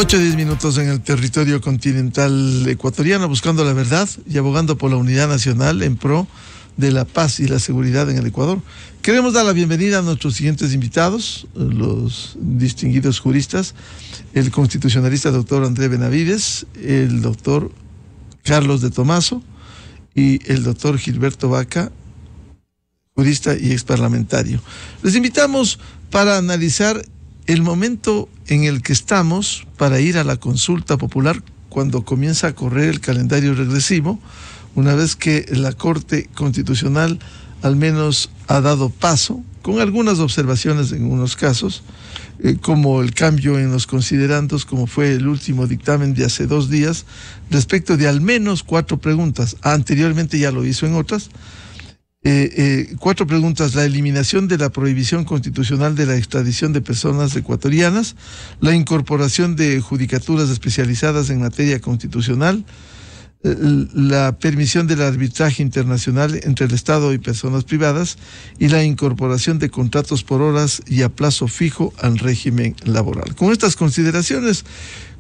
8:10 en el territorio continental ecuatoriano, buscando la verdad y abogando por la unidad nacional en pro de la paz y la seguridad en el Ecuador. Queremos dar la bienvenida a nuestros siguientes invitados, los distinguidos juristas, el constitucionalista doctor André Benavides, el doctor Carlos de Tomaso y el doctor Gilberto Vaca, jurista y exparlamentario. Les invitamos para analizar el momento en el que estamos para ir a la consulta popular cuando comienza a correr el calendario regresivo, una vez que la Corte Constitucional al menos ha dado paso, con algunas observaciones en unos casos, como el cambio en los considerandos, como fue el último dictamen de hace 2 días, respecto de al menos 4 preguntas. Anteriormente ya lo hizo en otras. 4 preguntas: la eliminación de la prohibición constitucional de la extradición de personas ecuatorianas, la incorporación de judicaturas especializadas en materia constitucional, la permisión del arbitraje internacional entre el Estado y personas privadas y la incorporación de contratos por horas y a plazo fijo al régimen laboral. Con estas consideraciones,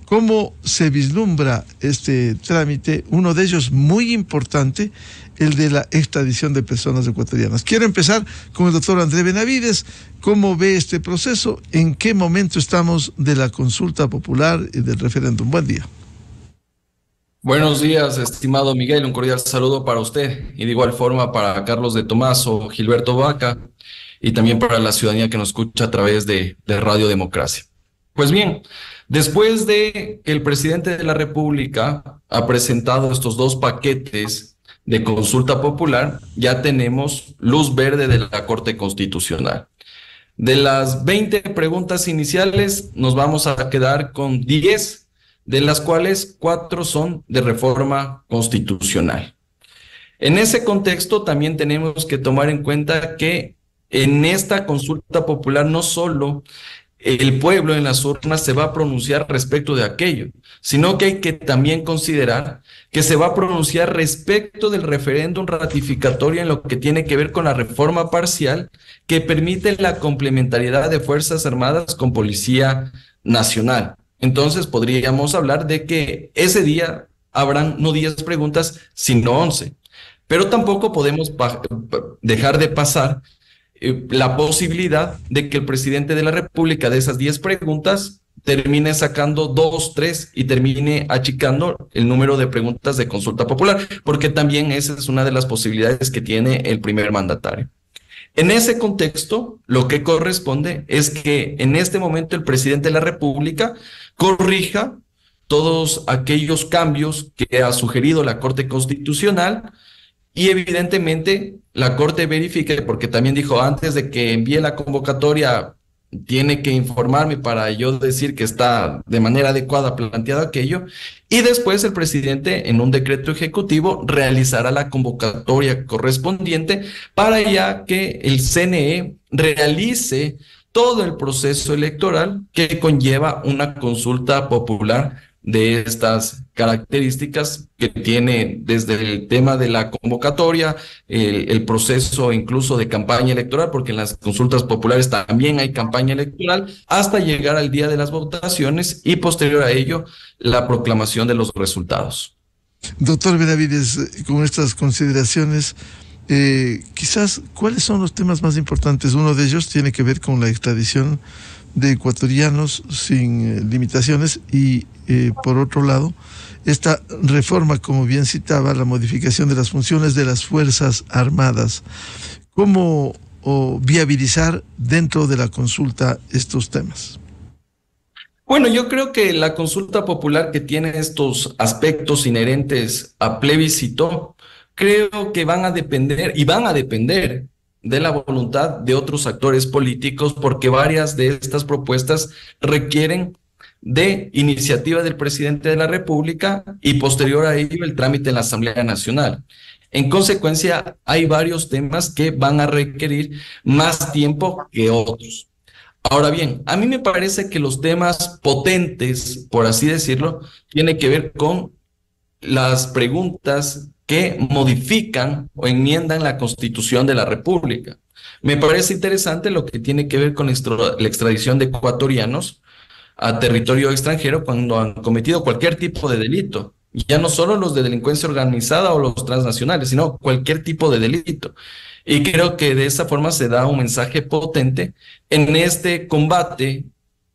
¿cómo se vislumbra este trámite? Uno de ellos muy importante, el de la extradición de personas ecuatorianas. Quiero empezar con el doctor André Benavides. ¿Cómo ve este proceso? ¿En qué momento estamos de la consulta popular y del referéndum? Buen día. Buenos días, estimado Miguel. Un cordial saludo para usted y de igual forma para Carlos de Tomaso, Gilberto Vaca y también para la ciudadanía que nos escucha a través de Radio Democracia. Pues bien, después de que el presidente de la República ha presentado estos 2 paquetes de consulta popular, ya tenemos luz verde de la Corte Constitucional. De las 20 preguntas iniciales nos vamos a quedar con 10, de las cuales 4 son de reforma constitucional. En ese contexto también tenemos que tomar en cuenta que en esta consulta popular no solo el pueblo en las urnas se va a pronunciar respecto de aquello, sino que hay que también considerar que se va a pronunciar respecto del referéndum ratificatorio en lo que tiene que ver con la reforma parcial que permite la complementariedad de Fuerzas Armadas con Policía Nacional. Entonces podríamos hablar de que ese día habrán no 10 preguntas, sino 11. Pero tampoco podemos dejar de pasar la posibilidad de que el presidente de la República de esas 10 preguntas termine sacando 2, 3 y termine achicando el número de preguntas de consulta popular, porque también esa es una de las posibilidades que tiene el primer mandatario. En ese contexto, lo que corresponde es que en este momento el presidente de la República corrija todos aquellos cambios que ha sugerido la Corte Constitucional y evidentemente la Corte verifique, porque también dijo antes de que envíe la convocatoria tiene que informarme para yo decir que está de manera adecuada planteado aquello, y después el presidente en un decreto ejecutivo realizará la convocatoria correspondiente para ya que el CNE realice todo el proceso electoral que conlleva una consulta popular de estas características que tiene desde el tema de la convocatoria, el proceso incluso de campaña electoral, porque en las consultas populares también hay campaña electoral, hasta llegar al día de las votaciones y posterior a ello la proclamación de los resultados. Doctor Benavides, con estas consideraciones, quizás, ¿cuáles son los temas más importantes? Uno de ellos tiene que ver con la extradición de ecuatorianos sin limitaciones y por otro lado esta reforma, como bien citaba, la modificación de las funciones de las Fuerzas Armadas. ¿Cómo viabilizar dentro de la consulta estos temas? Bueno, yo creo que la consulta popular que tiene estos aspectos inherentes a plebiscito, creo que van a depender de la voluntad de otros actores políticos, porque varias de estas propuestas requieren de iniciativa del presidente de la República y posterior a ello el trámite en la Asamblea Nacional. En consecuencia, hay varios temas que van a requerir más tiempo que otros. Ahora bien, a mí me parece que los temas potentes, por así decirlo, tienen que ver con las preguntas que modifican o enmiendan la Constitución de la República. Me parece interesante lo que tiene que ver con la extradición de ecuatorianos, a territorio extranjero cuando han cometido cualquier tipo de delito. Ya no solo los de delincuencia organizada o los transnacionales, sino cualquier tipo de delito. Y creo que de esa forma se da un mensaje potente en este combate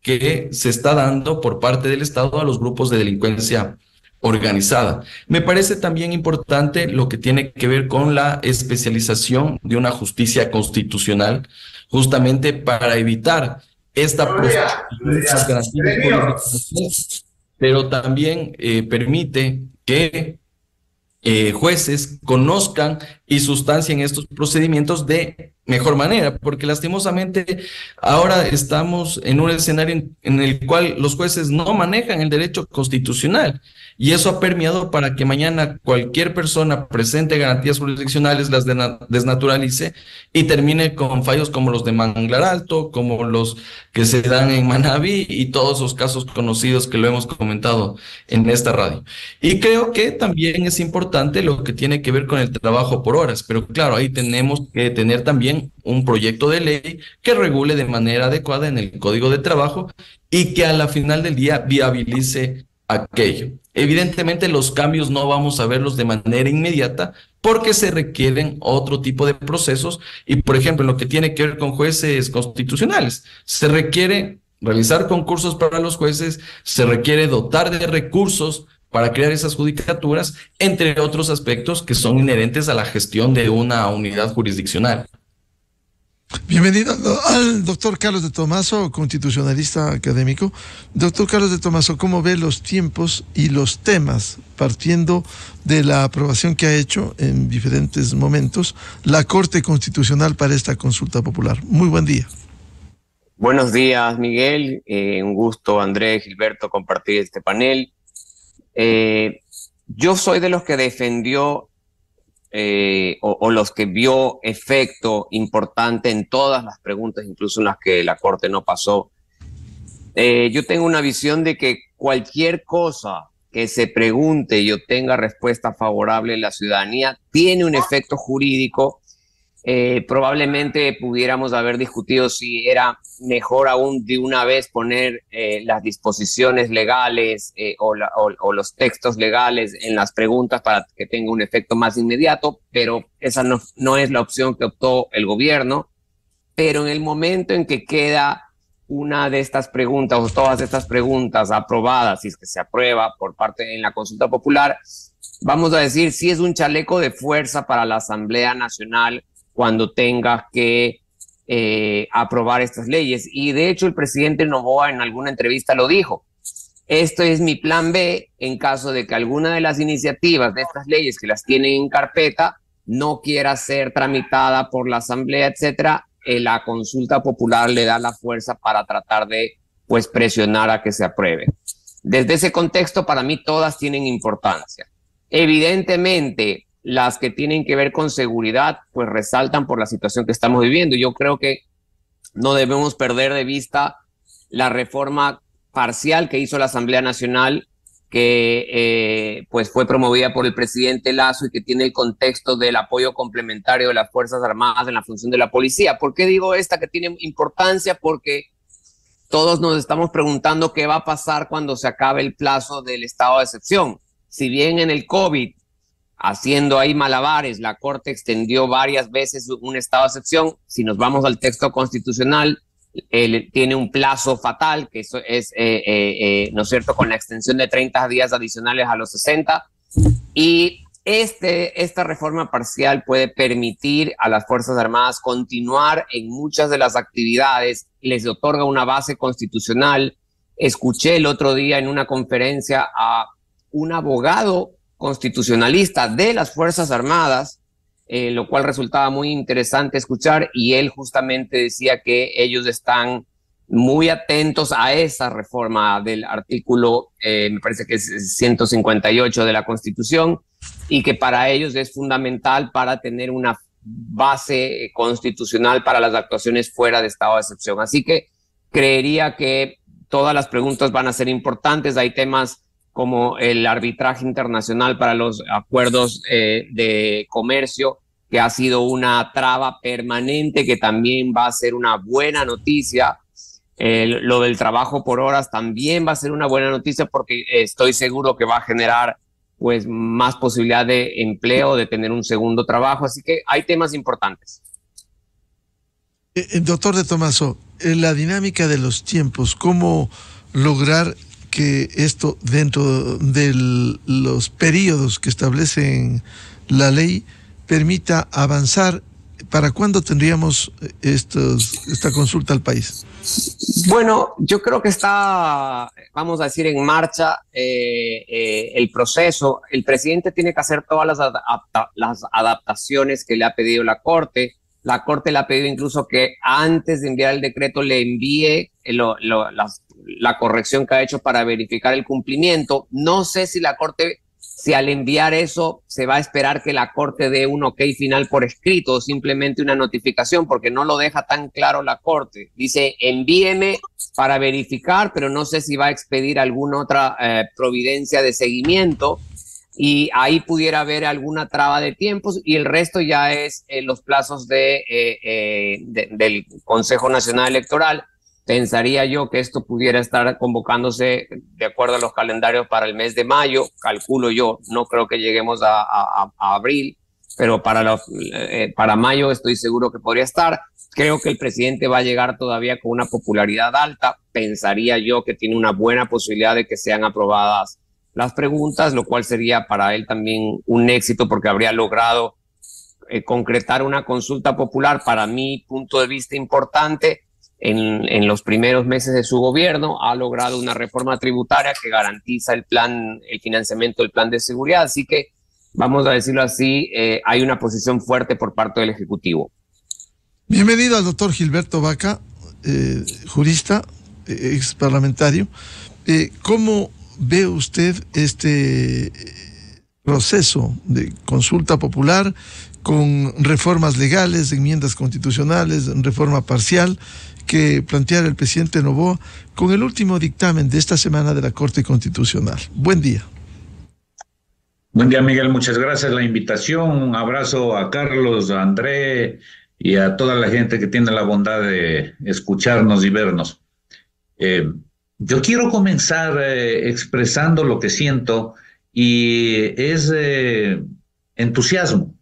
que se está dando por parte del Estado a los grupos de delincuencia organizada. Me parece también importante lo que tiene que ver con la especialización de una justicia constitucional, justamente para evitar esta prostitución de las garantías jurídicas, pero también permite que jueces conozcan y sustancien estos procedimientos de mejor manera, porque lastimosamente ahora estamos en un escenario en el cual los jueces no manejan el derecho constitucional y eso ha permeado para que mañana cualquier persona presente garantías jurisdiccionales las desnaturalice y termine con fallos como los de Manglar Alto, como los que se dan en Manabí y todos esos casos conocidos que lo hemos comentado en esta radio. Y creo que también es importante lo que tiene que ver con el trabajo por horas, pero claro, ahí tenemos que tener también un proyecto de ley que regule de manera adecuada en el Código de Trabajo y que a la final del día viabilice aquello. Evidentemente los cambios no vamos a verlos de manera inmediata porque se requieren otro tipo de procesos y, por ejemplo, en lo que tiene que ver con jueces constitucionales, se requiere realizar concursos para los jueces, se requiere dotar de recursos para crear esas judicaturas, entre otros aspectos que son inherentes a la gestión de una unidad jurisdiccional. Bienvenido al doctor Carlos de Tomaso, constitucionalista académico. Doctor Carlos de Tomaso, ¿cómo ve los tiempos y los temas partiendo de la aprobación que ha hecho en diferentes momentos la Corte Constitucional para esta consulta popular? Muy buen día. Buenos días, Miguel. Un gusto, Andrés, Gilberto, compartir este panel. Yo soy de los que defendió o los que vio efecto importante en todas las preguntas, incluso en las que la Corte no pasó. Yo tengo una visión de que cualquier cosa que se pregunte y obtenga respuesta favorable en la ciudadanía tiene un efecto jurídico. Probablemente pudiéramos haber discutido si era mejor aún de una vez poner las disposiciones legales o los textos legales en las preguntas para que tenga un efecto más inmediato, pero esa no es la opción que optó el gobierno. Pero en el momento en que queda una de estas preguntas o todas estas preguntas aprobadas, si es que se aprueba por parte en la consulta popular, vamos a decir si es un chaleco de fuerza para la Asamblea Nacional cuando tenga que aprobar estas leyes. Y de hecho el presidente Noboa en alguna entrevista lo dijo. Esto es mi plan B en caso de que alguna de las iniciativas de estas leyes que las tienen en carpeta no quiera ser tramitada por la Asamblea, etcétera. La consulta popular le da la fuerza para tratar de pues presionar a que se apruebe. Desde ese contexto, para mí todas tienen importancia. Evidentemente, las que tienen que ver con seguridad, pues resaltan por la situación que estamos viviendo. Yo creo que no debemos perder de vista la reforma parcial que hizo la Asamblea Nacional, que pues fue promovida por el presidente Lasso y que tiene el contexto del apoyo complementario de las Fuerzas Armadas en la función de la policía. ¿Por qué digo esta que tiene importancia? Porque todos nos estamos preguntando qué va a pasar cuando se acabe el plazo del estado de excepción. Si bien en el COVID, haciendo ahí malabares, la Corte extendió varias veces un estado de excepción, si nos vamos al texto constitucional, tiene un plazo fatal, que eso es, ¿no es cierto?, con la extensión de 30 días adicionales a los 60. Y esta reforma parcial puede permitir a las Fuerzas Armadas continuar en muchas de las actividades, les otorga una base constitucional. Escuché el otro día en una conferencia a un abogado constitucionalista de las Fuerzas Armadas, lo cual resultaba muy interesante escuchar, y él justamente decía que ellos están muy atentos a esa reforma del artículo, me parece que es 158 de la Constitución, y que para ellos es fundamental para tener una base constitucional para las actuaciones fuera de estado de excepción. Así que creería que todas las preguntas van a ser importantes. Hay temas como el arbitraje internacional para los acuerdos de comercio, que ha sido una traba permanente, que también va a ser una buena noticia. Lo del trabajo por horas también va a ser una buena noticia porque estoy seguro que va a generar pues más posibilidad de empleo, de tener un segundo trabajo. Así que hay temas importantes. Doctor de Tomaso, la dinámica de los tiempos, ¿cómo lograr que esto dentro de los periodos que establecen la ley permita avanzar? ¿Para cuándo tendríamos esta consulta al país? Bueno, yo creo que está, vamos a decir, en marcha el proceso. El presidente tiene que hacer todas las adaptaciones que le ha pedido la Corte. La Corte le ha pedido incluso que antes de enviar el decreto le envíe la corrección que ha hecho para verificar el cumplimiento. No sé si la Corte, si al enviar eso se va a esperar que la Corte dé un ok final por escrito o simplemente una notificación, porque no lo deja tan claro la Corte. Dice, envíeme para verificar, pero no sé si va a expedir alguna otra providencia de seguimiento. Y ahí pudiera haber alguna traba de tiempos y el resto ya es los plazos del Consejo Nacional Electoral. Pensaría yo que esto pudiera estar convocándose de acuerdo a los calendarios para el mes de mayo, calculo yo, no creo que lleguemos a abril, pero para mayo estoy seguro que podría estar. Creo que el presidente va a llegar todavía con una popularidad alta, pensaría yo que tiene una buena posibilidad de que sean aprobadas las preguntas, lo cual sería para él también un éxito porque habría logrado concretar una consulta popular, para mi punto de vista importante, en los primeros meses de su gobierno. Ha logrado una reforma tributaria que garantiza el financiamiento del plan de seguridad, así que, vamos a decirlo así, hay una posición fuerte por parte del Ejecutivo. Bienvenido al doctor Gilberto Vaca, jurista, ex parlamentario. ¿Cómo ve usted este proceso de consulta popular con reformas legales, enmiendas constitucionales, reforma parcial que planteara el presidente Noboa con el último dictamen de esta semana de la Corte Constitucional? Buen día. Buen día, Miguel. Muchas gracias por la invitación. Un abrazo a Carlos, a André y a toda la gente que tiene la bondad de escucharnos y vernos. Yo quiero comenzar expresando lo que siento y es entusiasmo.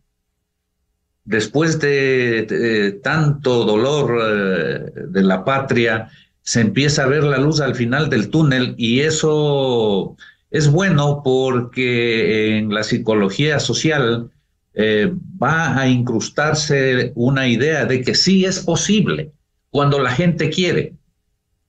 Después de tanto dolor de la patria, se empieza a ver la luz al final del túnel y eso es bueno porque en la psicología social va a incrustarse una idea de que sí es posible cuando la gente quiere.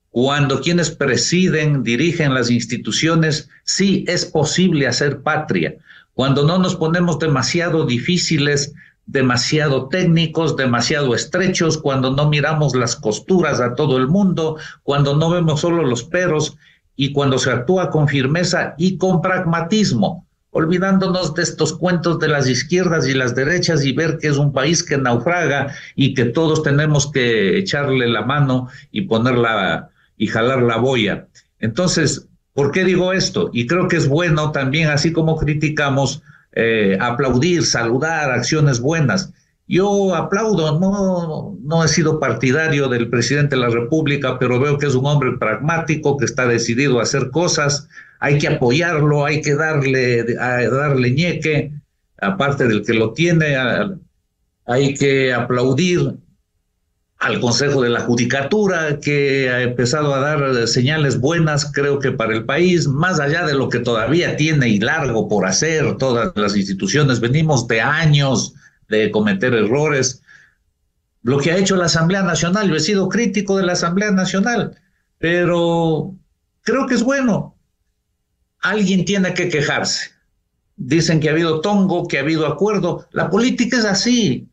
Cuando quienes presiden, dirigen las instituciones, sí es posible hacer patria. Cuando no nos ponemos demasiado difíciles, demasiado técnicos, demasiado estrechos, cuando no miramos las costuras a todo el mundo, cuando no vemos solo los peros y cuando se actúa con firmeza y con pragmatismo, olvidándonos de estos cuentos de las izquierdas y las derechas y ver que es un país que naufraga y que todos tenemos que echarle la mano y ponerla y jalar la boya. Entonces, ¿por qué digo esto? Y creo que es bueno también, así como criticamos, aplaudir, saludar acciones buenas. Yo aplaudo, no he sido partidario del presidente de la República, pero veo que es un hombre pragmático, que está decidido a hacer cosas. Hay que apoyarlo, hay que darle ñeque, aparte del que lo tiene, hay que aplaudir al Consejo de la Judicatura, que ha empezado a dar señales buenas, creo que para el país, más allá de lo que todavía tiene y largo por hacer todas las instituciones. Venimos de años de cometer errores. Lo que ha hecho la Asamblea Nacional, yo he sido crítico de la Asamblea Nacional, pero creo que es bueno. Alguien tiene que quejarse. Dicen que ha habido tongo, que ha habido acuerdo. La política es así.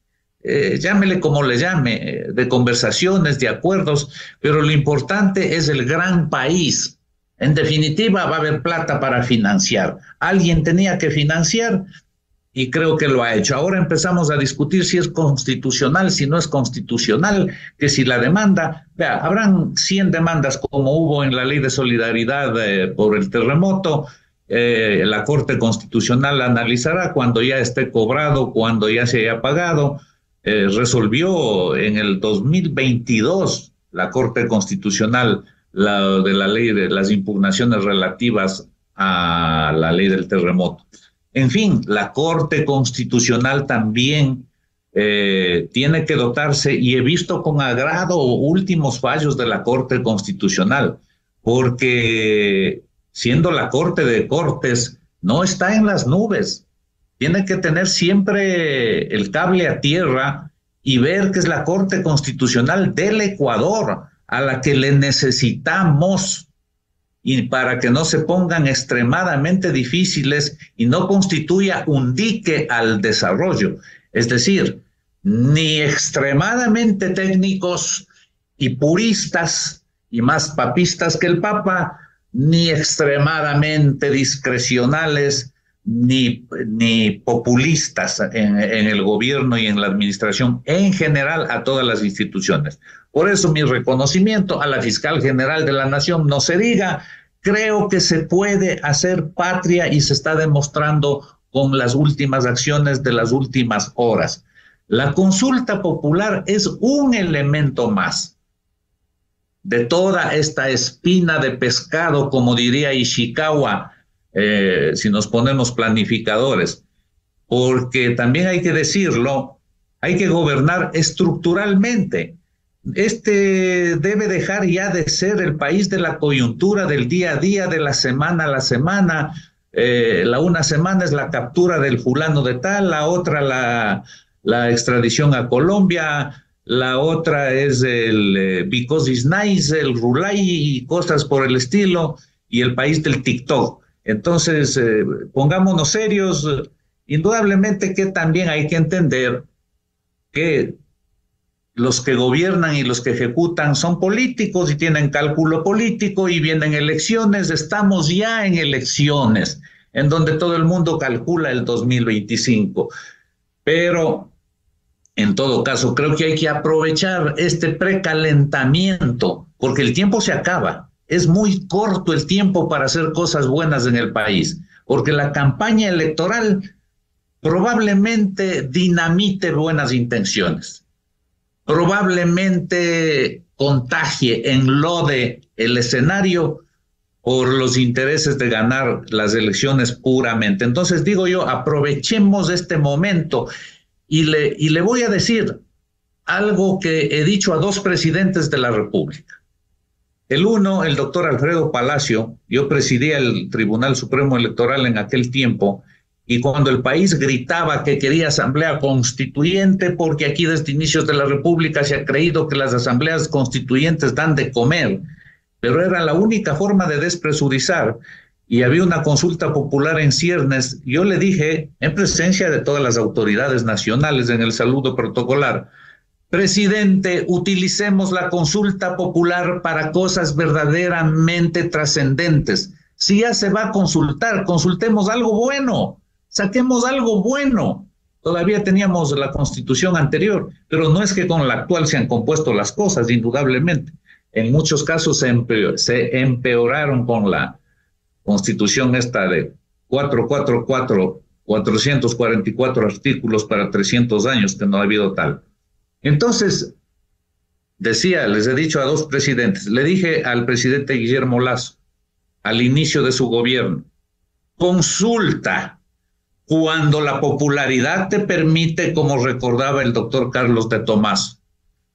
Llámele como le llame, de conversaciones, de acuerdos, pero lo importante es el gran país. En definitiva, va a haber plata para financiar. Alguien tenía que financiar y creo que lo ha hecho. Ahora empezamos a discutir si es constitucional, si no es constitucional, que si la demanda, vea, habrán 100 demandas como hubo en la ley de solidaridad por el terremoto. La Corte Constitucional la analizará cuando ya esté cobrado, cuando ya se haya pagado. Resolvió en el 2022 la Corte Constitucional, de la ley de las impugnaciones relativas a la ley del terremoto. En fin, la Corte Constitucional también tiene que dotarse, y he visto con agrado últimos fallos de la Corte Constitucional, porque siendo la Corte de Cortes, no está en las nubes. Tiene que tener siempre el cable a tierra y ver que es la Corte Constitucional del Ecuador a la que le necesitamos, y para que no se pongan extremadamente difíciles y no constituya un dique al desarrollo. Es decir, ni extremadamente técnicos y puristas y más papistas que el Papa, ni extremadamente discrecionales, ni populistas en el gobierno y en la administración, en general a todas las instituciones. Por eso mi reconocimiento a la fiscal general de la Nación, no se diga. Creo que se puede hacer patria y se está demostrando con las últimas acciones de las últimas horas. La consulta popular es un elemento más de toda esta espina de pescado, como diría Ishikawa, si nos ponemos planificadores, porque también hay que decirlo, hay que gobernar estructuralmente. Debe dejar ya de ser el país de la coyuntura, del día a día, de la semana a la semana. Una semana es la captura del fulano de tal, la otra la extradición a Colombia, la otra es el Because It's Nice, el Rulay y cosas por el estilo, y el país del TikTok. Entonces, pongámonos serios. Indudablemente que también hay que entender que los que gobiernan y los que ejecutan son políticos y tienen cálculo político, y vienen elecciones. Estamos ya en elecciones, en donde todo el mundo calcula el 2025. Pero, en todo caso, creo que hay que aprovechar este precalentamiento, porque el tiempo se acaba. Es muy corto el tiempo para hacer cosas buenas en el país, porque la campaña electoral probablemente dinamite buenas intenciones, probablemente contagie, enlode el escenario por los intereses de ganar las elecciones puramente. Entonces digo yo, aprovechemos este momento, y le voy a decir algo que he dicho a dos presidentes de la República. El uno, el doctor Alfredo Palacio. Yo presidía el Tribunal Supremo Electoral en aquel tiempo, y cuando el país gritaba que quería asamblea constituyente, porque aquí desde inicios de la República se ha creído que las asambleas constituyentes dan de comer, pero era la única forma de despresurizar, y había una consulta popular en ciernes, yo le dije, en presencia de todas las autoridades nacionales en el saludo protocolar: presidente, utilicemos la consulta popular para cosas verdaderamente trascendentes. Si ya se va a consultar, consultemos algo bueno, saquemos algo bueno. Todavía teníamos la constitución anterior, pero no es que con la actual se han compuesto las cosas, indudablemente. En muchos casos se empeoraron con la constitución esta de 444 artículos para 300 años, que no ha habido tal. Entonces, decía, les he dicho a dos presidentes, le dije al presidente Guillermo Lasso, al inicio de su gobierno: consulta cuando la popularidad te permite, como recordaba el doctor Carlos de Tomás,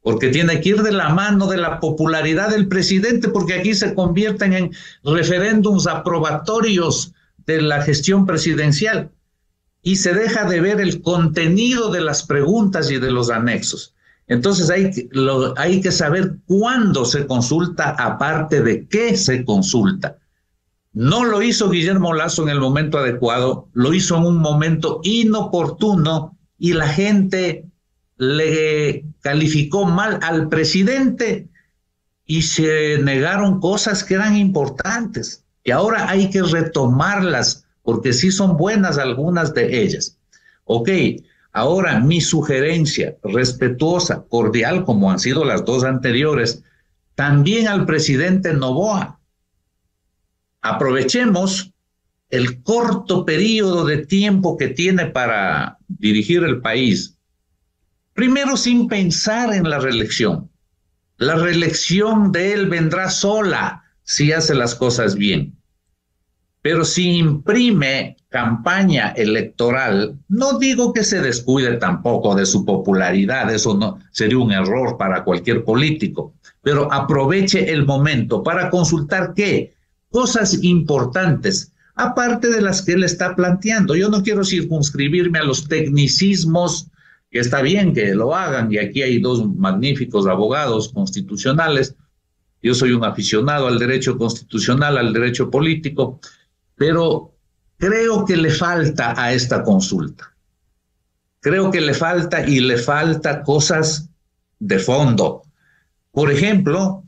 porque tiene que ir de la mano de la popularidad del presidente, porque aquí se convierten en referéndums aprobatorios de la gestión presidencial, y se deja de ver el contenido de las preguntas y de los anexos. Entonces hay que saber cuándo se consulta, aparte de qué se consulta. No lo hizo Guillermo Lasso en el momento adecuado, lo hizo en un momento inoportuno, y la gente le calificó mal al presidente y se negaron cosas que eran importantes, y ahora hay que retomarlas, porque sí son buenas algunas de ellas. Ok, ahora mi sugerencia respetuosa, cordial, como han sido las dos anteriores, también al presidente Noboa: aprovechemos el corto periodo de tiempo que tiene para dirigir el país, primero sin pensar en la reelección, La reelección de él vendrá sola si hace las cosas bien. Pero si imprime campaña electoral, no digo que se descuide tampoco de su popularidad, eso no sería un error para cualquier político, pero aproveche el momento para consultar qué cosas importantes, aparte de las que él está planteando. Yo no quiero circunscribirme a los tecnicismos, que está bien que lo hagan, y aquí hay dos magníficos abogados constitucionales. Yo soy un aficionado al derecho constitucional, al derecho político, pero creo que le falta a esta consulta. Creo que le falta cosas de fondo. Por ejemplo,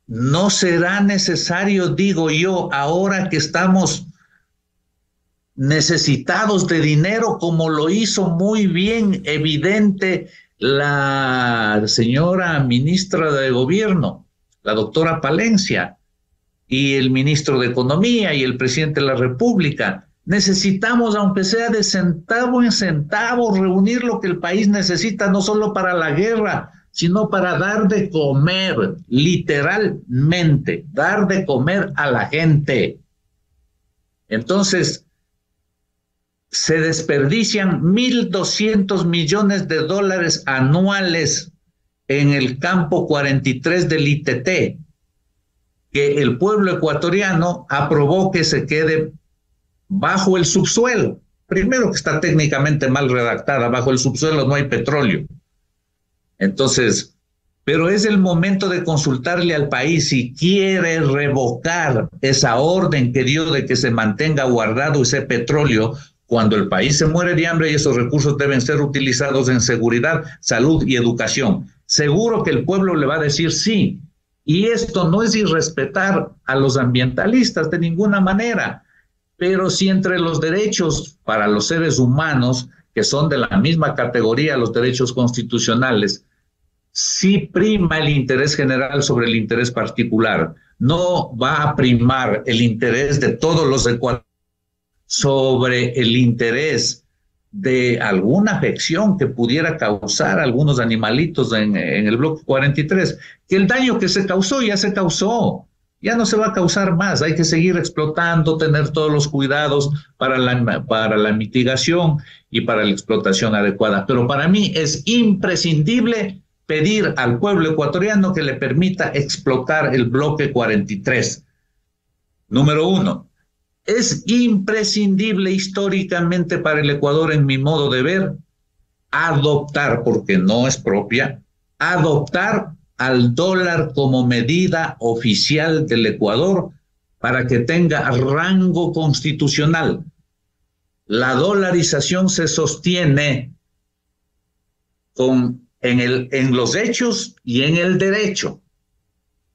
no será necesario, digo yo, ahora que estamos necesitados de dinero, como lo hizo muy bien evidente la señora ministra de Gobierno, la doctora Palencia, y el ministro de Economía y el presidente de la República. Necesitamos, aunque sea de centavo en centavo, reunir lo que el país necesita, no solo para la guerra, sino para dar de comer, literalmente, dar de comer a la gente. Entonces, se desperdician 1.200 millones de dólares anuales en el campo 43 del ITT, que el pueblo ecuatoriano aprobó que se quede bajo el subsuelo. Primero, que está técnicamente mal redactada, bajo el subsuelo no hay petróleo. Entonces, pero es el momento de consultarle al país si quiere revocar esa orden que dio de que se mantenga guardado ese petróleo cuando el país se muere de hambre, y esos recursos deben ser utilizados en seguridad, salud y educación. Seguro que el pueblo le va a decir sí. Y esto no es irrespetar a los ambientalistas de ninguna manera, pero si entre los derechos para los seres humanos, que son de la misma categoría, los derechos constitucionales, sí prima el interés general sobre el interés particular. No va a primar el interés de todos los ecuatorianos sobre el interés de alguna afección que pudiera causar a algunos animalitos en el bloque 43, que el daño que se causó ya se causó, ya no se va a causar más. Hay que seguir explotando, tener todos los cuidados para la mitigación y para la explotación adecuada. Pero para mí es imprescindible pedir al pueblo ecuatoriano que le permita explotar el bloque 43. Número uno. Es imprescindible históricamente para el Ecuador, en mi modo de ver, adoptar, porque no es propia, adoptar al dólar como medida oficial del Ecuador para que tenga rango constitucional. La dolarización se sostiene en los hechos y en el derecho,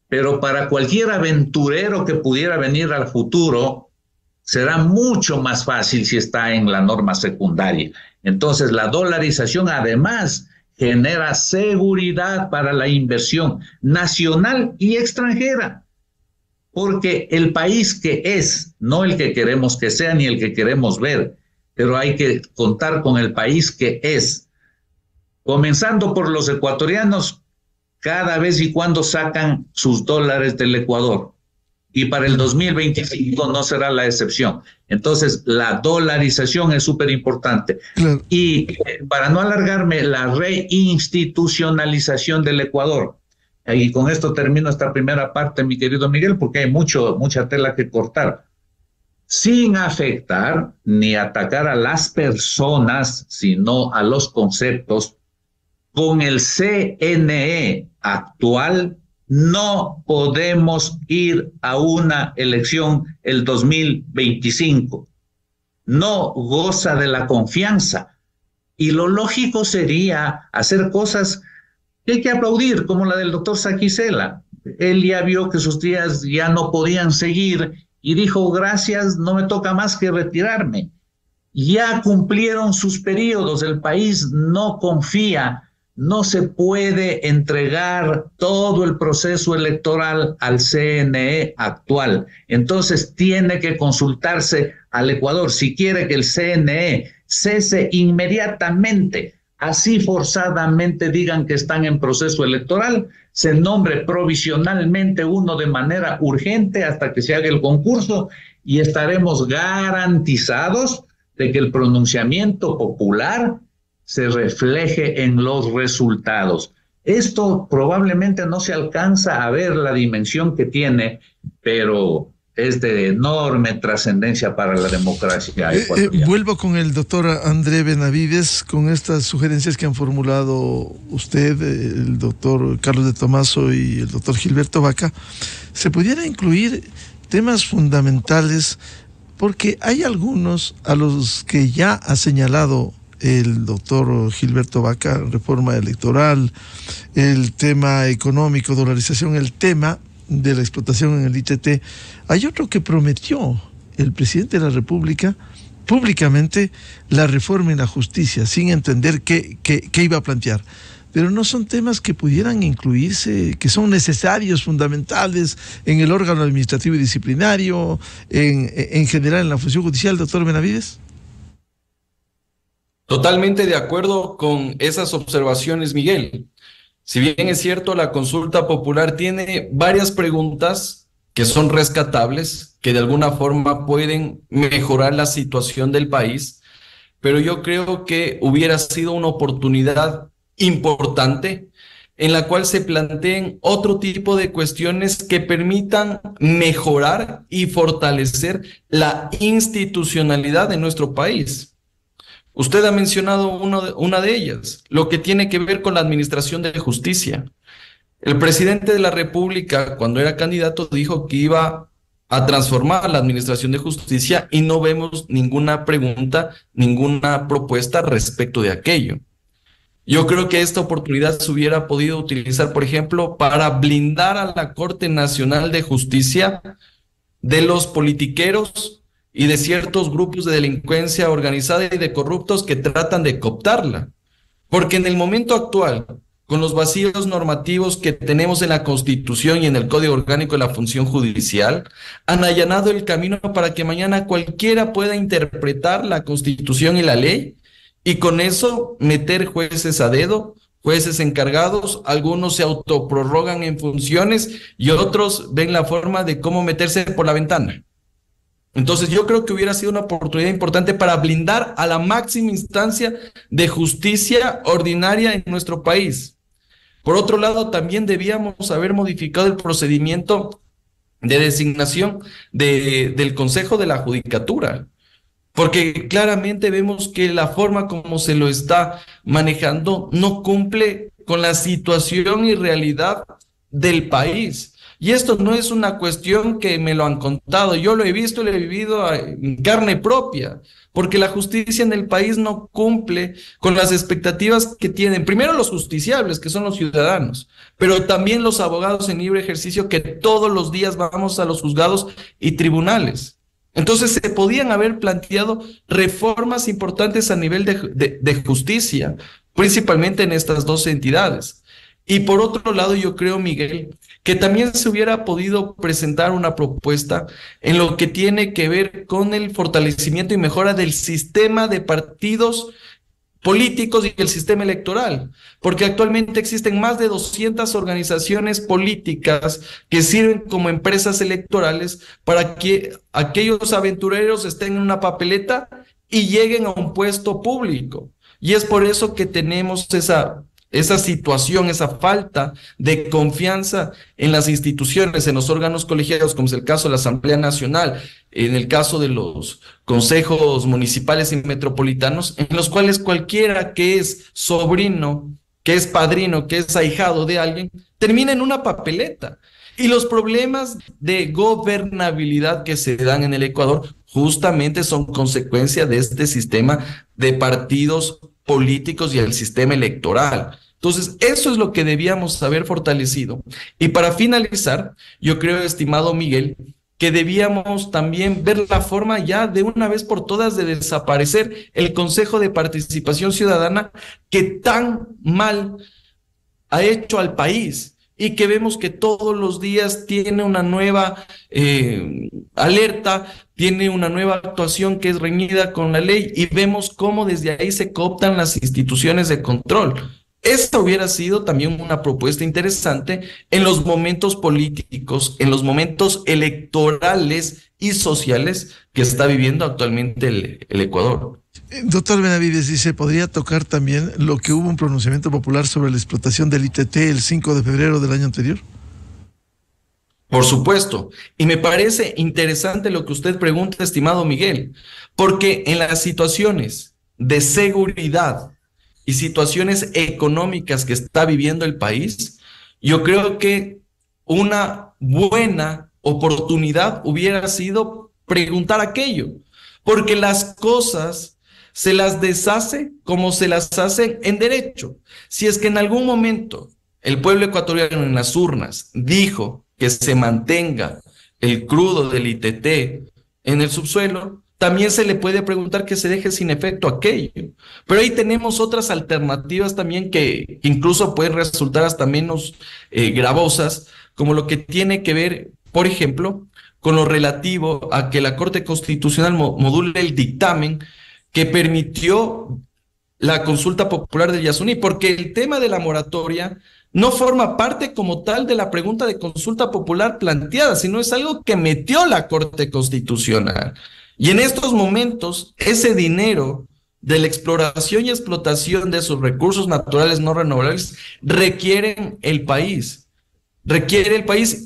pero para cualquier aventurero que pudiera venir al futuro, será mucho más fácil si está en la norma secundaria. Entonces, la dolarización además genera seguridad para la inversión nacional y extranjera, porque el país que es, no el que queremos que sea ni el que queremos ver, pero hay que contar con el país que es, comenzando por los ecuatorianos, cada vez y cuando sacan sus dólares del Ecuador. Y para el 2025 no será la excepción. Entonces, la dolarización es súper importante. Claro. Y para no alargarme, la reinstitucionalización del Ecuador. Y con esto termino esta primera parte, mi querido Miguel, porque hay mucha tela que cortar. Sin afectar ni atacar a las personas, sino a los conceptos, con el CNE actual, no podemos ir a una elección el 2025. No goza de la confianza. Y lo lógico sería hacer cosas que hay que aplaudir, como la del doctor Saquicela. Él ya vio que sus días ya no podían seguir y dijo, gracias, no me toca más que retirarme. Ya cumplieron sus periodos, el país no confía. No se puede entregar todo el proceso electoral al CNE actual. Entonces tiene que consultarse al Ecuador si quiere que el CNE cese inmediatamente así forzadamente digan que están en proceso electoral, se nombre provisionalmente uno de manera urgente hasta que se haga el concurso y estaremos garantizados de que el pronunciamiento popular se refleje en los resultados. Esto probablemente no se alcanza a ver la dimensión que tiene, pero es de enorme trascendencia para la democracia ecuatoriana. Vuelvo con el doctor André Benavides, con estas sugerencias que han formulado usted, el doctor Carlos de Tomaso y el doctor Gilberto Vaca. ¿Se pudiera incluir temas fundamentales? Porque hay algunos a los que ya ha señalado el doctor Gilberto Vaca: reforma electoral, el tema económico, dolarización, el tema de la explotación en el ITT. Hay otro que prometió el presidente de la República públicamente: la reforma en la justicia, sin entender qué iba a plantear. Pero no son temas que pudieran incluirse, que son necesarios, fundamentales en el órgano administrativo y disciplinario, en general en la función judicial, doctor Benavides. Totalmente de acuerdo con esas observaciones, Miguel. Si bien es cierto, la consulta popular tiene varias preguntas que son rescatables, que de alguna forma pueden mejorar la situación del país, pero yo creo que hubiera sido una oportunidad importante en la cual se planteen otro tipo de cuestiones que permitan mejorar y fortalecer la institucionalidad de nuestro país. Usted ha mencionado una de ellas, lo que tiene que ver con la administración de justicia. El presidente de la República, cuando era candidato, dijo que iba a transformar la administración de justicia y no vemos ninguna pregunta, ninguna propuesta respecto de aquello. Yo creo que esta oportunidad se hubiera podido utilizar, por ejemplo, para blindar a la Corte Nacional de Justicia de los politiqueros y de ciertos grupos de delincuencia organizada y de corruptos que tratan de cooptarla. Porque en el momento actual, con los vacíos normativos que tenemos en la Constitución y en el Código Orgánico de la Función Judicial, han allanado el camino para que mañana cualquiera pueda interpretar la Constitución y la ley y con eso meter jueces a dedo, jueces encargados. Algunos se autoprorrogan en funciones y otros ven la forma de cómo meterse por la ventana. Entonces yo creo que hubiera sido una oportunidad importante para blindar a la máxima instancia de justicia ordinaria en nuestro país. Por otro lado, también debíamos haber modificado el procedimiento de designación del Consejo de la Judicatura, porque claramente vemos que la forma como se lo está manejando no cumple con la situación y realidad del país. Y esto no es una cuestión que me lo han contado, yo lo he visto y lo he vivido en carne propia, porque la justicia en el país no cumple con las expectativas que tienen, primero los justiciables, que son los ciudadanos, pero también los abogados en libre ejercicio que todos los días vamos a los juzgados y tribunales. Entonces se podían haber planteado reformas importantes a nivel de justicia, principalmente en estas dos entidades. Y por otro lado, yo creo, Miguel, que también se hubiera podido presentar una propuesta en lo que tiene que ver con el fortalecimiento y mejora del sistema de partidos políticos y el sistema electoral, porque actualmente existen más de 200 organizaciones políticas que sirven como empresas electorales para que aquellos aventureros estén en una papeleta y lleguen a un puesto público. Y es por eso que tenemos esa situación, esa falta de confianza en las instituciones, en los órganos colegiados, como es el caso de la Asamblea Nacional, en el caso de los consejos municipales y metropolitanos, en los cuales cualquiera que es sobrino, que es padrino, que es ahijado de alguien, termina en una papeleta. Y los problemas de gobernabilidad que se dan en el Ecuador justamente son consecuencia de este sistema de partidos políticos y el sistema electoral. Entonces, eso es lo que debíamos haber fortalecido. Y para finalizar, yo creo, estimado Miguel, que debíamos también ver la forma ya de una vez por todas de desaparecer el Consejo de Participación Ciudadana que tan mal ha hecho al país. y que vemos que todos los días tiene una nueva alerta, tiene una nueva actuación que es reñida con la ley, y vemos cómo desde ahí se cooptan las instituciones de control. Esta hubiera sido también una propuesta interesante en los momentos políticos, en los momentos electorales y sociales que está viviendo actualmente el Ecuador. Doctor Benavides dice, ¿podría tocar también lo que hubo un pronunciamiento popular sobre la explotación del ITT el 5 de febrero del año anterior? Por supuesto, y me parece interesante lo que usted pregunta, estimado Miguel, porque en las situaciones de seguridad y situaciones económicas que está viviendo el país, yo creo que una buena oportunidad hubiera sido preguntar aquello, porque las cosas se las deshace como se las hacen en derecho. Si es que en algún momento el pueblo ecuatoriano en las urnas dijo que se mantenga el crudo del ITT en el subsuelo, también se le puede preguntar que se deje sin efecto aquello. Pero ahí tenemos otras alternativas también que incluso pueden resultar hasta menos gravosas, como lo que tiene que ver, por ejemplo, con lo relativo a que la Corte Constitucional module el dictamen que permitió la consulta popular del Yasuní, porque el tema de la moratoria no forma parte como tal de la pregunta de consulta popular planteada, sino es algo que metió la Corte Constitucional. Y en estos momentos, ese dinero de la exploración y explotación de sus recursos naturales no renovables requiere el país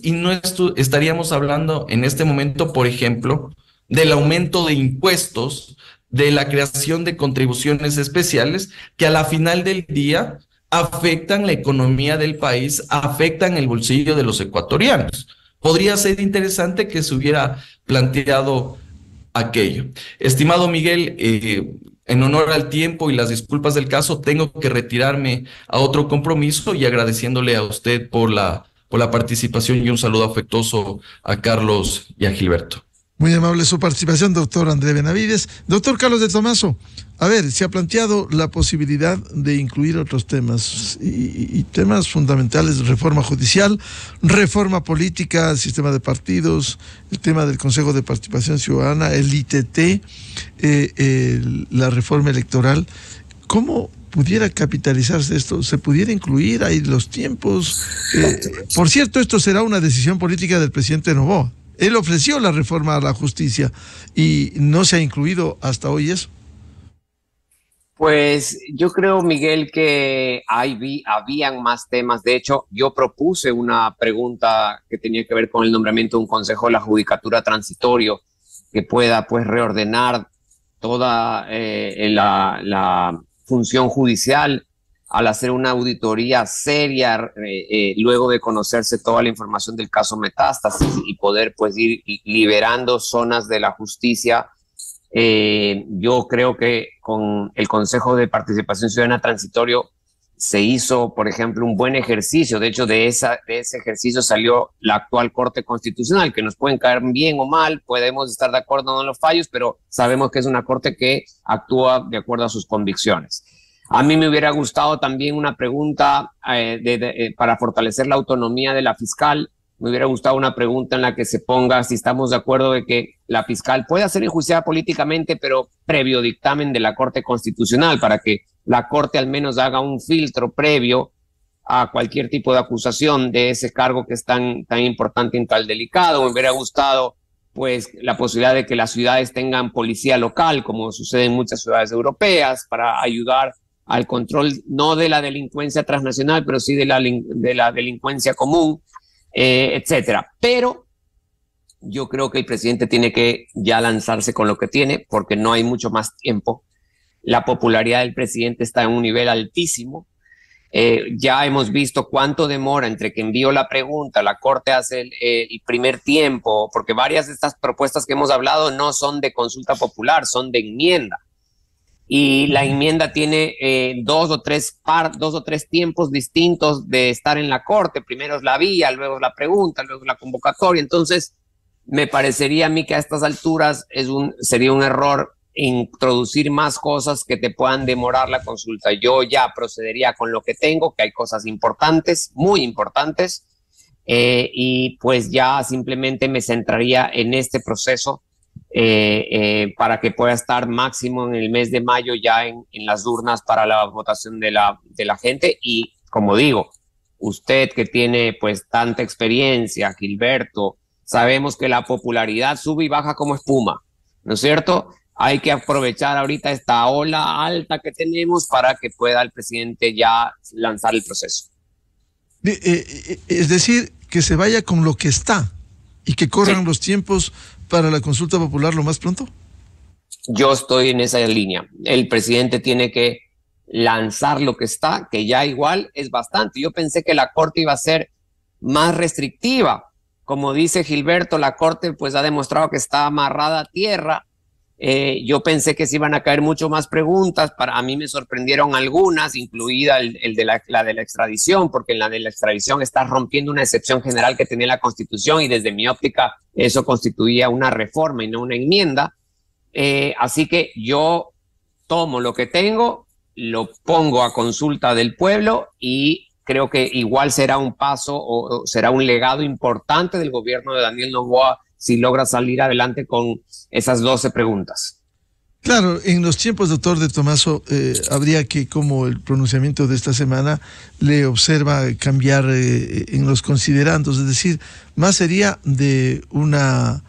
y no estaríamos hablando en este momento, por ejemplo, del aumento de impuestos, de la creación de contribuciones especiales que a la final del día afectan la economía del país, afectan el bolsillo de los ecuatorianos. Podría ser interesante que se hubiera planteado aquello. Estimado Miguel, en honor al tiempo y las disculpas del caso, tengo que retirarme a otro compromiso, y agradeciéndole a usted por la participación, y un saludo afectuoso a Carlos y a Gilberto. Muy amable su participación, doctor André Benavides. Doctor Carlos de Tomaso, a ver, se ha planteado la posibilidad de incluir otros temas y temas fundamentales: reforma judicial, reforma política, sistema de partidos, el tema del Consejo de Participación Ciudadana, el ITT, la reforma electoral. ¿Cómo pudiera capitalizarse esto? ¿Se pudiera incluir ahí los tiempos? Por cierto, esto será una decisión política del presidente Noboa. Él ofreció la reforma a la justicia y no se ha incluido hasta hoy eso. Pues yo creo, Miguel, que habían más temas. De hecho, yo propuse una pregunta que tenía que ver con el nombramiento de un consejo de la judicatura transitorio que pueda, pues, reordenar toda la función judicial al hacer una auditoría seria, luego de conocerse toda la información del caso Metástasis, y poder, pues, ir liberando zonas de la justicia. Yo creo que con el Consejo de Participación Ciudadana Transitorio se hizo, por ejemplo, un buen ejercicio. De hecho, de ese ejercicio salió la actual Corte Constitucional, que nos pueden caer bien o mal, podemos estar de acuerdo o no en los fallos, pero sabemos que es una Corte que actúa de acuerdo a sus convicciones. A mí me hubiera gustado también una pregunta para fortalecer la autonomía de la fiscal. Me hubiera gustado una pregunta en la que se ponga si estamos de acuerdo de que la fiscal pueda ser enjuiciada políticamente, pero previo dictamen de la Corte Constitucional, para que la Corte al menos haga un filtro previo a cualquier tipo de acusación de ese cargo que es tan importante y tan delicado. Me hubiera gustado, pues, la posibilidad de que las ciudades tengan policía local, como sucede en muchas ciudades europeas, para ayudar al control no de la delincuencia transnacional, pero sí de la delincuencia común, etcétera. Pero yo creo que el presidente tiene que ya lanzarse con lo que tiene, porque no hay mucho más tiempo. La popularidad del presidente está en un nivel altísimo. Ya hemos visto cuánto demora entre que envió la pregunta, la Corte hace el primer tiempo, porque varias de estas propuestas que hemos hablado no son de consulta popular, son de enmienda. Y la enmienda tiene dos o tres tiempos distintos de estar en la Corte. Primero es la vía, luego es la pregunta, luego es la convocatoria. Entonces, me parecería a mí que a estas alturas sería un error introducir más cosas que te puedan demorar la consulta. Yo ya procedería con lo que tengo, que hay cosas importantes, muy importantes, y pues ya simplemente me centraría en este proceso para que pueda estar máximo en el mes de mayo ya en las urnas para la votación de la gente. Y como digo, usted que tiene pues tanta experiencia, Gilberto, sabemos que la popularidad sube y baja como espuma, ¿no es cierto? Hay que aprovechar ahorita esta ola alta que tenemos para que pueda el presidente ya lanzar el proceso. Es decir, que se vaya con lo que está y que corran los tiempos para la consulta popular lo más pronto. Yo estoy en esa línea. El presidente tiene que lanzar lo que está, que ya igual es bastante. Yo pensé que la Corte iba a ser más restrictiva. Como dice Gilberto, la Corte pues ha demostrado que está amarrada a tierra. Yo pensé que se iban a caer mucho más preguntas. A mí me sorprendieron algunas, incluida la de la extradición, porque en la de la extradición está rompiendo una excepción general que tenía la Constitución, y desde mi óptica eso constituía una reforma y no una enmienda. Así que yo tomo lo que tengo, lo pongo a consulta del pueblo, y creo que igual será un paso o será un legado importante del gobierno de Daniel Noboa si logra salir adelante con esas 12 preguntas. Claro, en los tiempos, doctor de Tomaso, habría que, como el pronunciamiento de esta semana le observa, cambiar en los considerandos, es decir, más sería de una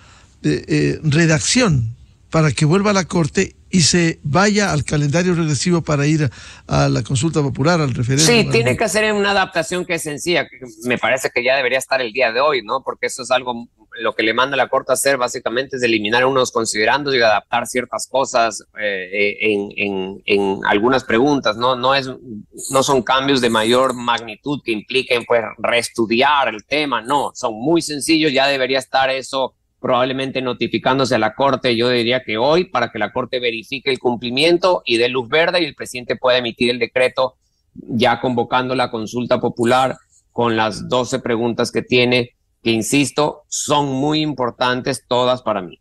redacción para que vuelva a la Corte y se vaya al calendario regresivo para ir a la consulta popular, al referéndum. Sí, tiene que hacer una adaptación que es sencilla, que me parece que ya debería estar el día de hoy, ¿no? Porque eso es algo, lo que le manda la Corte a hacer básicamente es eliminar unos considerandos y adaptar ciertas cosas en algunas preguntas, ¿no? No son cambios de mayor magnitud que impliquen pues reestudiar el tema, no, son muy sencillos, ya debería estar eso probablemente notificándose a la Corte, yo diría que hoy, para que la Corte verifique el cumplimiento y dé luz verde y el presidente pueda emitir el decreto ya convocando la consulta popular con las 12 preguntas que tiene, que insisto, son muy importantes todas para mí.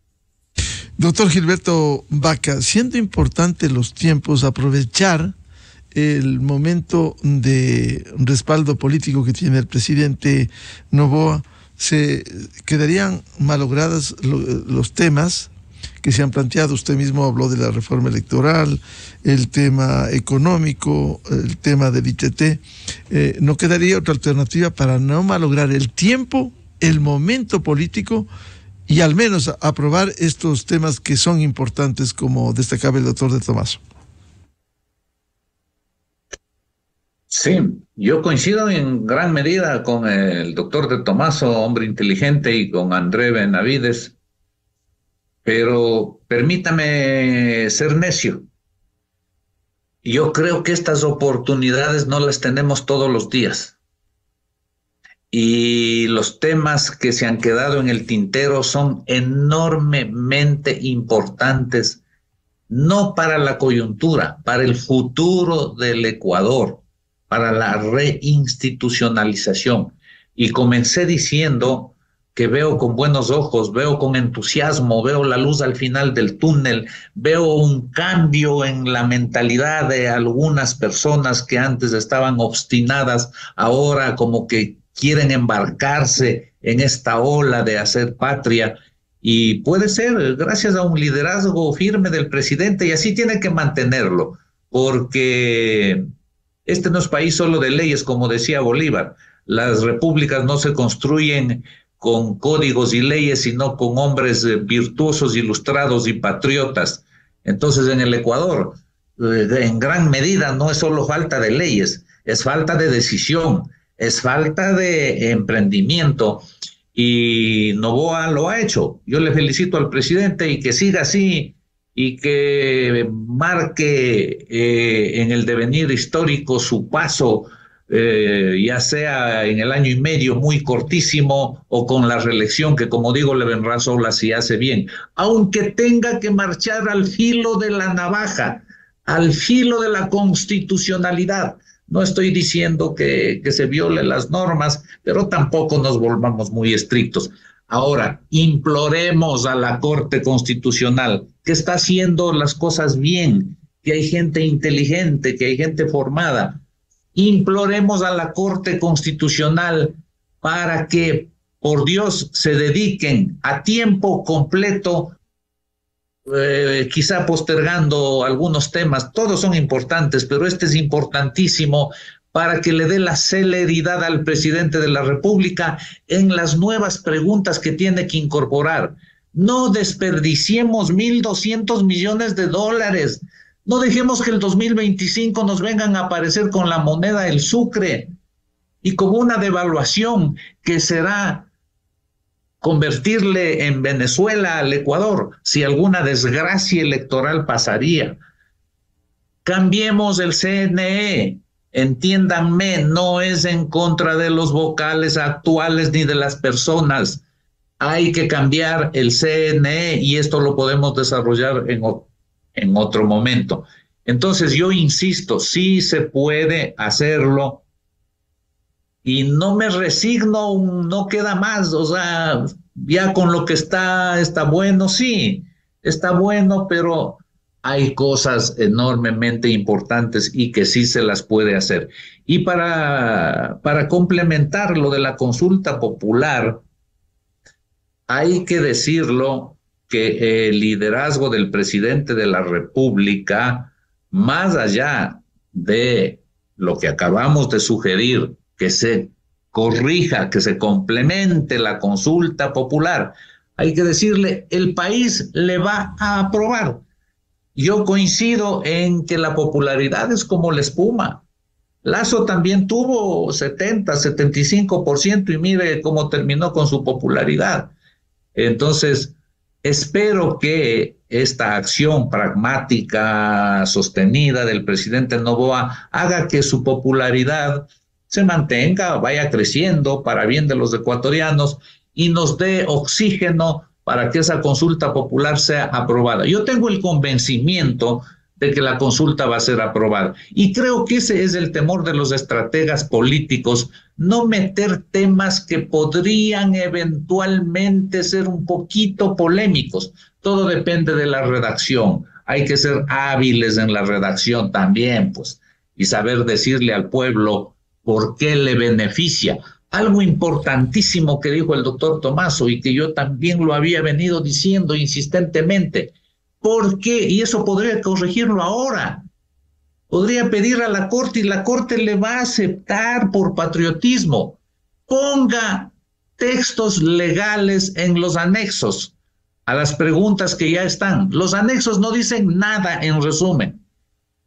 Doctor Gilberto Vaca, siendo importante los tiempos, aprovechar el momento de respaldo político que tiene el presidente Noboa, se quedarían malogradas los temas que se han planteado. Usted mismo habló de la reforma electoral, el tema económico, el tema del ITT. No quedaría otra alternativa para no malograr el tiempo, el momento político, y al menos aprobar estos temas que son importantes, como destacaba el doctor de Tomaso. Sí, yo coincido en gran medida con el doctor de Tomaso, hombre inteligente, y con André Benavides, pero permítame ser necio. Yo creo que estas oportunidades no las tenemos todos los días. Y los temas que se han quedado en el tintero son enormemente importantes, no para la coyuntura, para el futuro del Ecuador, para la reinstitucionalización. Y comencé diciendo que veo con buenos ojos, veo con entusiasmo, veo la luz al final del túnel, veo un cambio en la mentalidad de algunas personas que antes estaban obstinadas, ahora como que quieren embarcarse en esta ola de hacer patria. Y puede ser gracias a un liderazgo firme del presidente, y así tiene que mantenerlo, porque este no es país solo de leyes, como decía Bolívar. Las repúblicas no se construyen con códigos y leyes, sino con hombres virtuosos, ilustrados y patriotas. Entonces, en el Ecuador, en gran medida, no es solo falta de leyes, es falta de decisión, es falta de emprendimiento, y Noboa lo ha hecho. Yo le felicito al presidente y que siga así, y que marque en el devenir histórico su paso, ya sea en el año y medio muy cortísimo o con la reelección, que como digo le vendrá sola si hace bien, aunque tenga que marchar al filo de la navaja, al filo de la constitucionalidad. No estoy diciendo que se violen las normas, pero tampoco nos volvamos muy estrictos. Ahora, imploremos a la Corte Constitucional que está haciendo las cosas bien, que hay gente inteligente, que hay gente formada. Imploremos a la Corte Constitucional para que, por Dios, se dediquen a tiempo completo, quizá postergando algunos temas. Todos son importantes, pero este es importantísimo, para que le dé la celeridad al presidente de la República en las nuevas preguntas que tiene que incorporar. No desperdiciemos 1.200 millones de dólares. No dejemos que el 2025 nos vengan a aparecer con la moneda del sucre y con una devaluación que será convertirle en Venezuela al Ecuador si alguna desgracia electoral pasaría. Cambiemos el CNE. Entiéndanme, no es en contra de los vocales actuales ni de las personas. Hay que cambiar el CNE y esto lo podemos desarrollar en otro momento. Entonces yo insisto, sí se puede hacerlo y no me resigno, no queda más, o sea, ya con lo que está bueno, sí, está bueno, pero hay cosas enormemente importantes y que sí se las puede hacer. Y para complementar lo de la consulta popular, hay que decirlo que el liderazgo del presidente de la República, más allá de lo que acabamos de sugerir, que se corrija, que se complemente la consulta popular, hay que decirle, el país le va a aprobar. Yo coincido en que la popularidad es como la espuma. Lasso también tuvo 70, 75% y mire cómo terminó con su popularidad. Entonces, espero que esta acción pragmática, sostenida del presidente Noboa haga que su popularidad se mantenga, vaya creciendo para bien de los ecuatorianos y nos dé oxígeno para que esa consulta popular sea aprobada. Yo tengo el convencimiento de que la consulta va a ser aprobada. Y creo que ese es el temor de los estrategas políticos, no meter temas que podrían eventualmente ser un poquito polémicos. Todo depende de la redacción. Hay que ser hábiles en la redacción también, pues, y saber decirle al pueblo por qué le beneficia. Algo importantísimo que dijo el doctor Tomaso y que yo también lo había venido diciendo insistentemente. ¿Por qué? Y eso podría corregirlo ahora. Podría pedir a la Corte y la Corte le va a aceptar por patriotismo. Ponga textos legales en los anexos a las preguntas que ya están. Los anexos no dicen nada en resumen,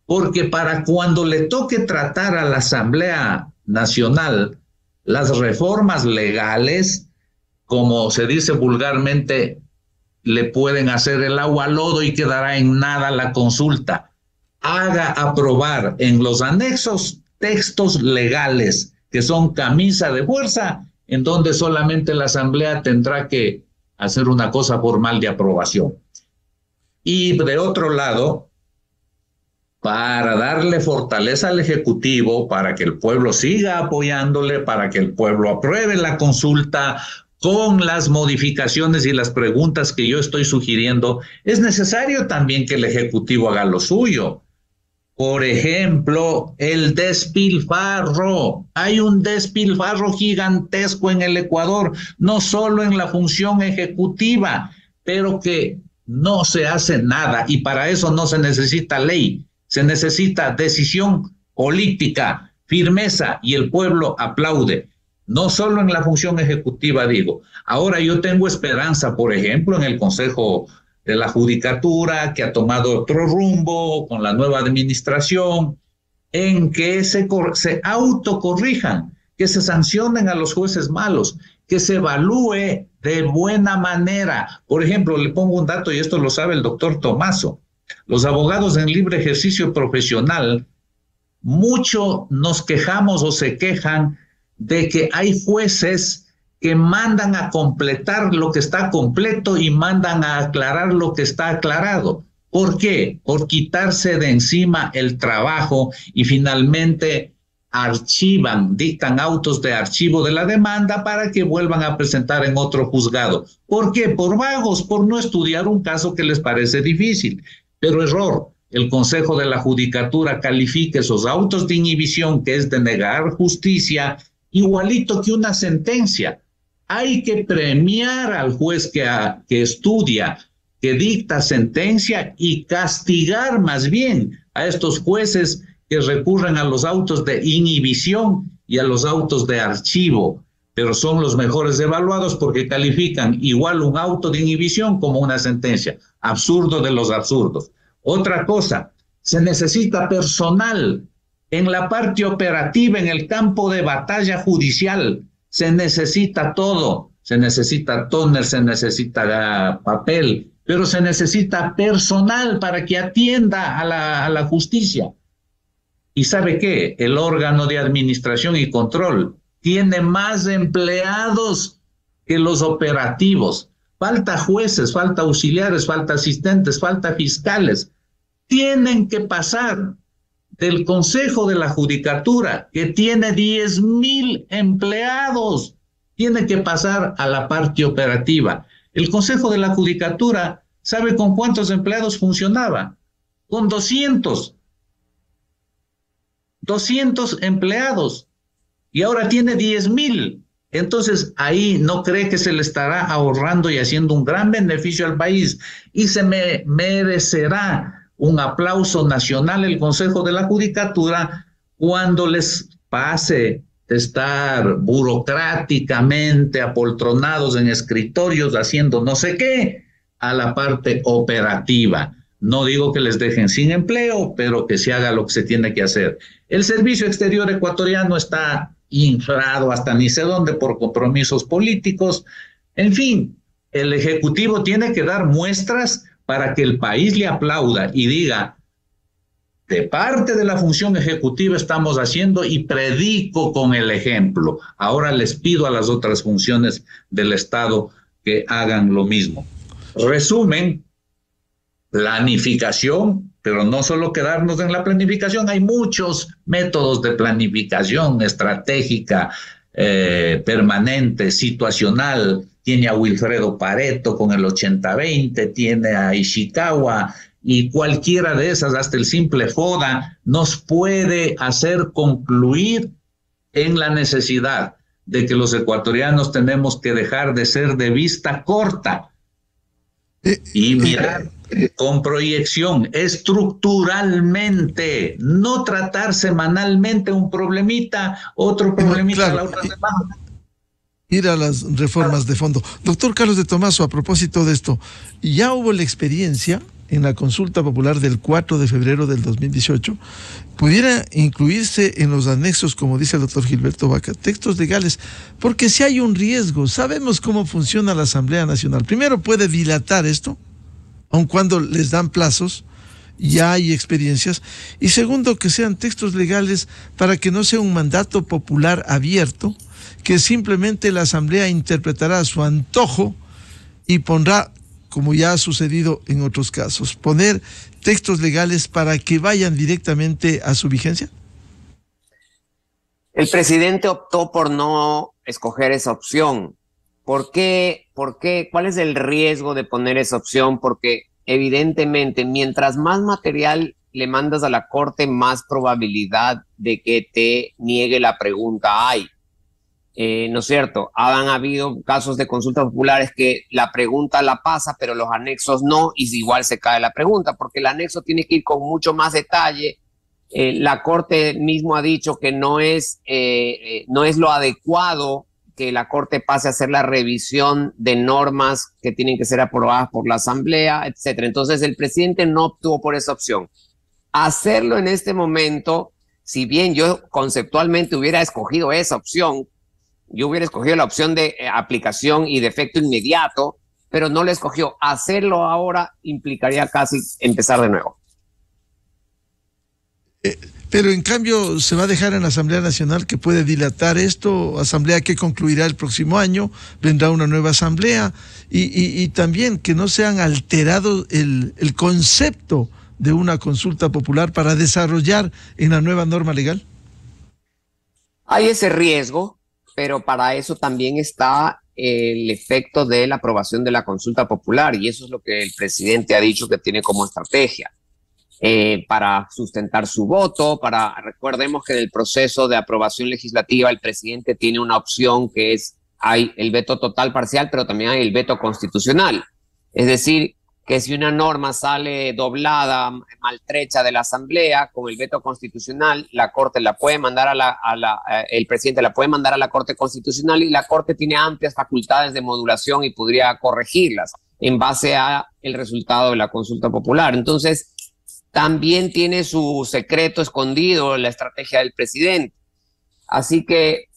porque para cuando le toque tratar a la Asamblea Nacional las reformas legales, como se dice vulgarmente, le pueden hacer el agua al lodo y quedará en nada la consulta. Haga aprobar en los anexos textos legales que son camisa de fuerza, en donde solamente la Asamblea tendrá que hacer una cosa formal de aprobación. Y de otro lado, para darle fortaleza al Ejecutivo, para que el pueblo siga apoyándole, para que el pueblo apruebe la consulta con las modificaciones y las preguntas que yo estoy sugiriendo, es necesario también que el Ejecutivo haga lo suyo. Por ejemplo, el despilfarro. Hay un despilfarro gigantesco en el Ecuador, no solo en la función ejecutiva, pero que no se hace nada y para eso no se necesita ley. Se necesita decisión política, firmeza y el pueblo aplaude. No solo en la función ejecutiva, digo. Ahora yo tengo esperanza, por ejemplo, en el Consejo de la Judicatura, que ha tomado otro rumbo con la nueva administración, en que se autocorrijan, que se sancionen a los jueces malos, que se evalúe de buena manera. Por ejemplo, le pongo un dato y esto lo sabe el doctor Tomaso. Los abogados en libre ejercicio profesional, mucho nos quejamos o se quejan de que hay jueces que mandan a completar lo que está completo y mandan a aclarar lo que está aclarado. ¿Por qué? Por quitarse de encima el trabajo y finalmente archivan, dictan autos de archivo de la demanda para que vuelvan a presentar en otro juzgado. ¿Por qué? Por vagos, por no estudiar un caso que les parece difícil. Pero error, el Consejo de la Judicatura califica esos autos de inhibición, que es de negar justicia, igualito que una sentencia. Hay que premiar al juez que estudia, que dicta sentencia, y castigar más bien a estos jueces que recurren a los autos de inhibición y a los autos de archivo, pero son los mejores evaluados porque califican igual un auto de inhibición como una sentencia. Absurdo de los absurdos. Otra cosa, se necesita personal en la parte operativa, en el campo de batalla judicial. Se necesita todo, se necesita tóner, se necesita papel, pero se necesita personal para que atienda a la justicia. ¿Y sabe qué? El órgano de administración y control tiene más empleados que los operativos. Falta jueces, falta auxiliares, falta asistentes, falta fiscales. Tienen que pasar del Consejo de la Judicatura, que tiene 10,000 empleados, tiene que pasar a la parte operativa. El Consejo de la Judicatura, ¿sabe con cuántos empleados funcionaba? Con 200 empleados, y ahora tiene 10,000. Entonces, ahí no cree que se le estará ahorrando y haciendo un gran beneficio al país, y se merecerá un aplauso nacional el Consejo de la Judicatura cuando les pase de estar burocráticamente apoltronados en escritorios haciendo no sé qué a la parte operativa. No digo que les dejen sin empleo, pero que se haga lo que se tiene que hacer. El servicio exterior ecuatoriano está inflado hasta ni sé dónde por compromisos políticos. En fin, el Ejecutivo tiene que dar muestras para que el país le aplauda y diga: de parte de la función ejecutiva estamos haciendo, y predico con el ejemplo. Ahora les pido a las otras funciones del Estado que hagan lo mismo. Resumen: planificación, pero no solo quedarnos en la planificación. Hay muchos métodos de planificación estratégica, permanente, situacional. Tiene a Wilfredo Pareto con el 80-20, tiene a Ishikawa, y cualquiera de esas, hasta el simple FODA, nos puede hacer concluir en la necesidad de que los ecuatorianos tenemos que dejar de ser de vista corta y mirar con proyección, estructuralmente, no tratar semanalmente un problemita, otro problemita, claro, la otra semana. Ir a las reformas de fondo. Doctor Carlos de Tomaso, a propósito de esto, ya hubo la experiencia en la consulta popular del 4 de febrero del 2018, pudiera incluirse en los anexos, como dice el doctor Gilberto Vaca, textos legales, porque si hay un riesgo, sabemos cómo funciona la Asamblea Nacional. Primero, puede dilatar esto, aun cuando les dan plazos, ya hay experiencias, y segundo, que sean textos legales para que no sea un mandato popular abierto, que simplemente la Asamblea interpretará a su antojo y pondrá, como ya ha sucedido en otros casos, poner textos legales para que vayan directamente a su vigencia. El presidente optó por no escoger esa opción. ¿Por qué? ¿Cuál es el riesgo de poner esa opción? Porque evidentemente, mientras más material le mandas a la Corte, más probabilidad de que te niegue la pregunta hay. ¿No es cierto? Han habido casos de consultas populares que la pregunta la pasa, pero los anexos no, y igual se cae la pregunta, porque el anexo tiene que ir con mucho más detalle. La Corte mismo ha dicho que no es lo adecuado que la Corte pase a hacer la revisión de normas que tienen que ser aprobadas por la Asamblea, etcétera. Entonces el presidente no optó por esa opción. Hacerlo en este momento, si bien yo conceptualmente hubiera escogido esa opción, yo hubiera escogido la opción de aplicación y de efecto inmediato, pero no la escogió. Hacerlo ahora implicaría casi empezar de nuevo. Pero en cambio se va a dejar en la Asamblea Nacional que puede dilatar esto, asamblea que concluirá el próximo año, vendrá una nueva asamblea, y también que no se han alterado el concepto de una consulta popular para desarrollar en la nueva norma legal. Hay ese riesgo, pero para eso también está el efecto de la aprobación de la consulta popular, y eso es lo que el presidente ha dicho que tiene como estrategia para sustentar su voto. Recordemos que en el proceso de aprobación legislativa el presidente tiene una opción que hay el veto total parcial, pero también hay el veto constitucional. Es decir, que si una norma sale doblada, maltrecha de la Asamblea, con el veto constitucional, la Corte la puede mandar el presidente la puede mandar a la Corte Constitucional, y la Corte tiene amplias facultades de modulación y podría corregirlas en base a el resultado de la consulta popular. Entonces, también tiene su secreto escondido la estrategia del presidente. Así que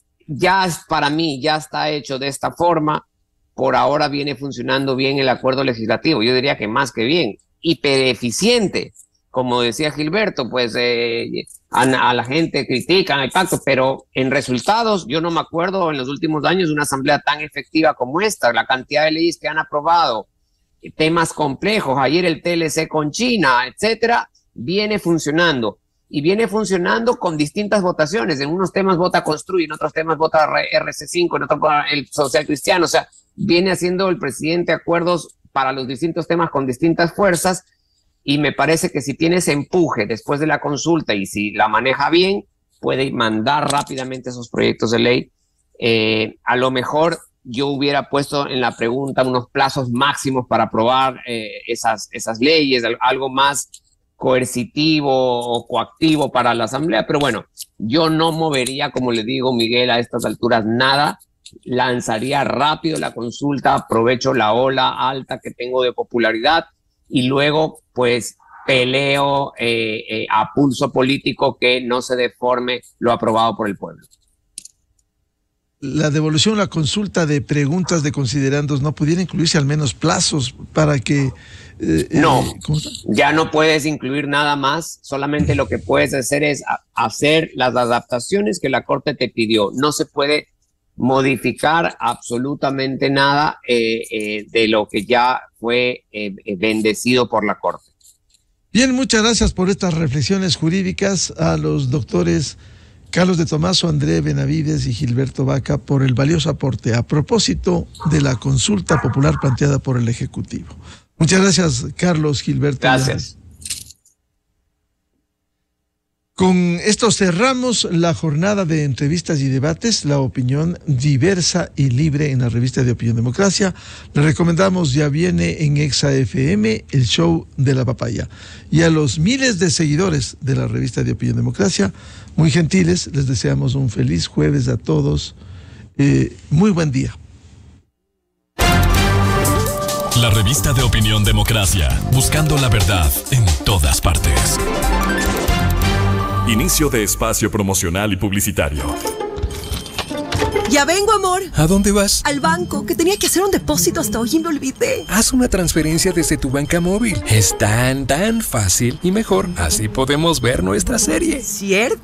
para mí ya está hecho de esta forma. Por ahora viene funcionando bien el acuerdo legislativo. Yo diría que más que bien. Hipereficiente. Como decía Gilberto, pues a la gente critican el pacto, pero en resultados yo no me acuerdo en los últimos años de una asamblea tan efectiva como esta. La cantidad de leyes que han aprobado, temas complejos, ayer el TLC con China, etcétera, viene funcionando. Y viene funcionando con distintas votaciones. En unos temas vota Construye, en otros temas vota RC5, en otros el Social Cristiano. O sea, viene haciendo el presidente acuerdos para los distintos temas con distintas fuerzas, y me parece que si tiene ese empuje después de la consulta y si la maneja bien, puede mandar rápidamente esos proyectos de ley. A lo mejor yo hubiera puesto en la pregunta unos plazos máximos para aprobar esas leyes, algo más coercitivo o coactivo para la Asamblea, pero bueno, yo no movería, como le digo, Miguel, a estas alturas nada. Lanzaría rápido la consulta, aprovecho la ola alta que tengo de popularidad y luego pues peleo a pulso político que no se deforme lo aprobado por el pueblo. La devolución, la consulta de preguntas de considerandos, ¿no pudiera incluirse al menos plazos para que... no, ya no puedes incluir nada más, solamente lo que puedes hacer es hacer las adaptaciones que la Corte te pidió. No se puede modificar absolutamente nada de lo que ya fue bendecido por la Corte. Bien, muchas gracias por estas reflexiones jurídicas a los doctores Carlos de Tomaso, André Benavides y Gilberto Vaca por el valioso aporte a propósito de la consulta popular planteada por el Ejecutivo. Muchas gracias, Carlos, Gilberto. Gracias. Con esto cerramos la jornada de entrevistas y debates, la opinión diversa y libre en la revista de Opinión Democracia. Le recomendamos, ya viene en Exa FM, el show de la papaya. Y a los miles de seguidores de la revista de Opinión Democracia, muy gentiles, les deseamos un feliz jueves a todos. Muy buen día. La revista de Opinión Democracia, buscando la verdad en todas partes. Inicio de espacio promocional y publicitario. Ya vengo, amor. ¿A dónde vas? Al banco, que tenía que hacer un depósito hasta hoy y me olvidé. Haz una transferencia desde tu banca móvil. Es tan fácil y mejor. Así podemos ver nuestra serie. ¿Cierto?